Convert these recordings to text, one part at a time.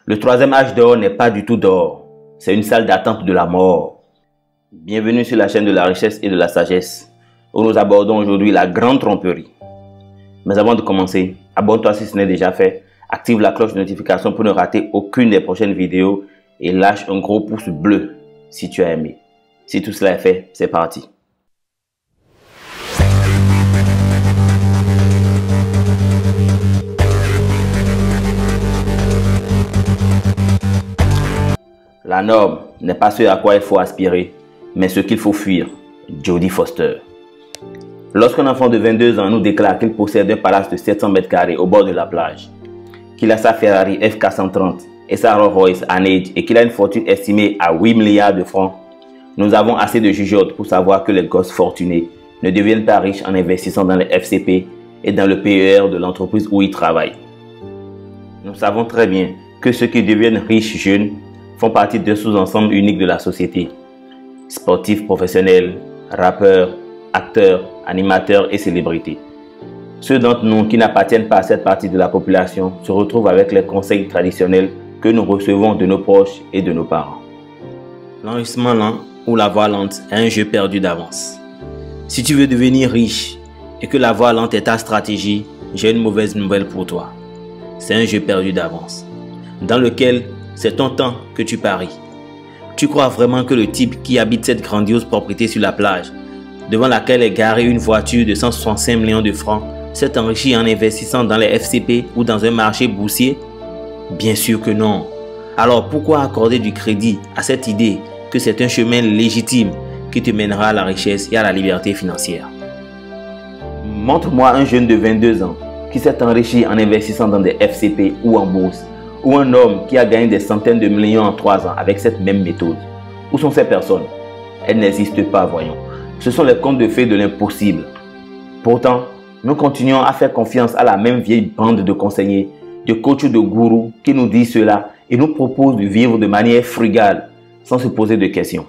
Le troisième âge d'or n'est pas du tout d'or, c'est une salle d'attente de la mort. Bienvenue sur la chaîne de la richesse et de la sagesse, où nous abordons aujourd'hui la grande tromperie. Mais avant de commencer, abonne-toi si ce n'est déjà fait, active la cloche de notification pour ne rater aucune des prochaines vidéos et lâche un gros pouce bleu si tu as aimé. Si tout cela est fait, c'est parti. La norme n'est pas ce à quoi il faut aspirer, mais ce qu'il faut fuir. Jodie Foster. Lorsqu'un enfant de 22 ans nous déclare qu'il possède un palace de 700 mètres carrés au bord de la plage, qu'il a sa Ferrari FK130 et sa Rolls-Royce Age et qu'il a une fortune estimée à 8 milliards de francs, nous avons assez de jugeote pour savoir que les gosses fortunés ne deviennent pas riches en investissant dans les FCP et dans le PER de l'entreprise où ils travaillent. Nous savons très bien que ceux qui deviennent riches jeunes font partie d'un sous-ensemble unique de la société. Sportifs professionnels, rappeurs, acteurs, animateurs et célébrités. Ceux d'entre nous qui n'appartiennent pas à cette partie de la population se retrouvent avec les conseils traditionnels que nous recevons de nos proches et de nos parents. L'enrichissement lent ou la voie lente est un jeu perdu d'avance. Si tu veux devenir riche et que la voie lente est ta stratégie, j'ai une mauvaise nouvelle pour toi. C'est un jeu perdu d'avance, dans lequel c'est ton temps que tu paries. Tu crois vraiment que le type qui habite cette grandiose propriété sur la plage, devant laquelle est garée une voiture de 165 millions de francs, s'est enrichi en investissant dans les FCP ou dans un marché boursier? Bien sûr que non. Alors pourquoi accorder du crédit à cette idée que c'est un chemin légitime qui te mènera à la richesse et à la liberté financière? Montre-moi un jeune de 22 ans qui s'est enrichi en investissant dans des FCP ou en bourse, ou un homme qui a gagné des centaines de millions en 3 ans avec cette même méthode. Où sont ces personnes? Elles n'existent pas, voyons. Ce sont les contes de fées de l'impossible. Pourtant, nous continuons à faire confiance à la même vieille bande de conseillers, de coachs ou de gourous qui nous disent cela et nous proposent de vivre de manière frugale, sans se poser de questions.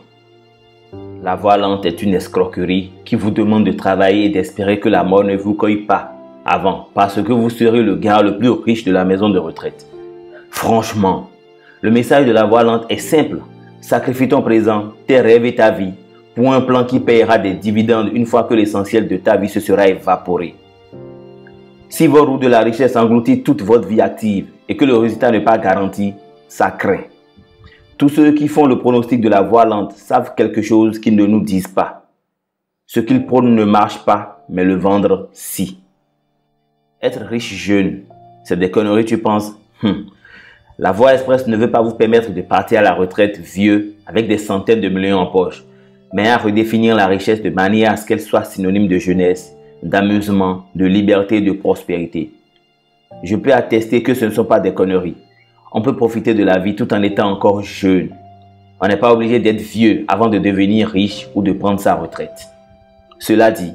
La voie lente est une escroquerie qui vous demande de travailler et d'espérer que la mort ne vous cueille pas avant, parce que vous serez le gars le plus riche de la maison de retraite. Franchement, le message de la voie lente est simple. Sacrifie ton présent, tes rêves et ta vie pour un plan qui payera des dividendes une fois que l'essentiel de ta vie se sera évaporé. Si vos roues de la richesse engloutit toute votre vie active et que le résultat n'est pas garanti, ça craint. Tous ceux qui font le pronostic de la voie lente savent quelque chose qu'ils ne nous disent pas. Ce qu'ils prônent ne marche pas, mais le vendre, si. Être riche jeune, c'est des conneries, tu penses? La voie express ne veut pas vous permettre de partir à la retraite vieux avec des centaines de millions en poche, mais à redéfinir la richesse de manière à ce qu'elle soit synonyme de jeunesse, d'amusement, de liberté et de prospérité. Je peux attester que ce ne sont pas des conneries. On peut profiter de la vie tout en étant encore jeune. On n'est pas obligé d'être vieux avant de devenir riche ou de prendre sa retraite. Cela dit,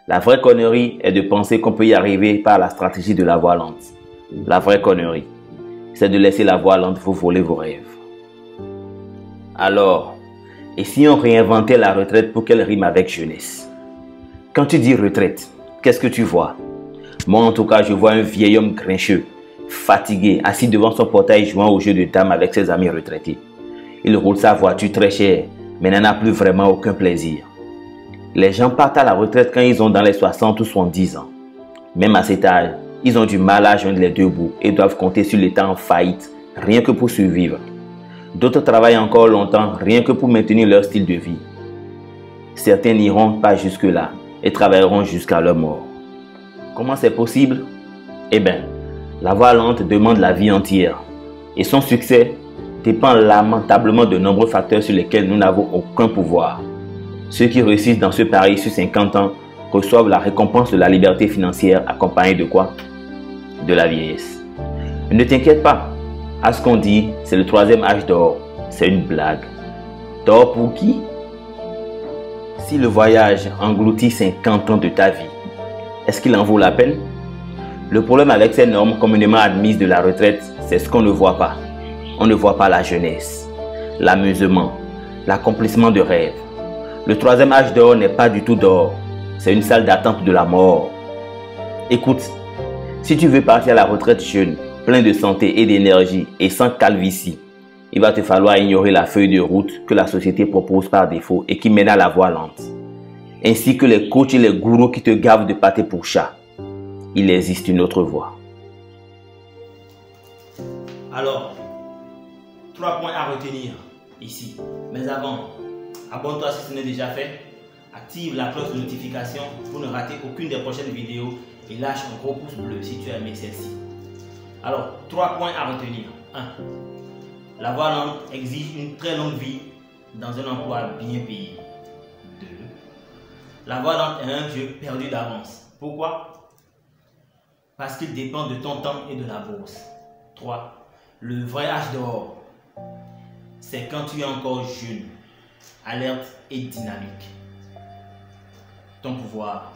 la vraie connerie est de penser qu'on peut y arriver par la stratégie de la voie lente. La vraie connerie, c'est de laisser la voie lente vous voler vos rêves. Alors, et si on réinventait la retraite pour qu'elle rime avec jeunesse? Quand tu dis retraite, qu'est-ce que tu vois? Moi en tout cas, je vois un vieil homme grincheux, fatigué, assis devant son portail jouant au jeu de dames avec ses amis retraités. Il roule sa voiture très chère, mais n'en a plus vraiment aucun plaisir. Les gens partent à la retraite quand ils ont dans les 60 ou 70 ans. Même à cet âge, ils ont du mal à joindre les deux bouts et doivent compter sur l'État en faillite, rien que pour survivre. D'autres travaillent encore longtemps, rien que pour maintenir leur style de vie. Certains n'iront pas jusque-là et travailleront jusqu'à leur mort. Comment c'est possible? Eh bien, la voie lente demande la vie entière. Et son succès dépend lamentablement de nombreux facteurs sur lesquels nous n'avons aucun pouvoir. Ceux qui réussissent dans ce pari sur 50 ans reçoivent la récompense de la liberté financière accompagnée de quoi? De la vieillesse. Ne t'inquiète pas, à ce qu'on dit, c'est le troisième âge d'or. C'est une blague. D'or pour qui? Si le voyage engloutit 50 ans de ta vie, est-ce qu'il en vaut la peine? Le problème avec ces normes communément admises de la retraite, c'est ce qu'on ne voit pas. On ne voit pas la jeunesse, l'amusement, l'accomplissement de rêves. Le troisième âge d'or n'est pas du tout d'or. C'est une salle d'attente de la mort. Écoute, si tu veux partir à la retraite jeune, plein de santé et d'énergie et sans calvitie, il va te falloir ignorer la feuille de route que la société propose par défaut et qui mène à la voie lente, ainsi que les coachs et les gourous qui te gavent de pâté pour chat. Il existe une autre voie. Alors, 3 points à retenir ici. Mais avant, abonne-toi si ce n'est déjà fait. Active la cloche de notification pour ne rater aucune des prochaines vidéos et lâche un gros pouce bleu si tu as aimé celle-ci. Alors, 3 points à retenir. 1. La voie lente exige une très longue vie dans un emploi bien payé. 2. La voie lente est un jeu perdu d'avance. Pourquoi? Parce qu'il dépend de ton temps et de la bourse. 3. Le vrai âge d'or, c'est quand tu es encore jeune, alerte et dynamique. Ton pouvoir,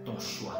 ton choix.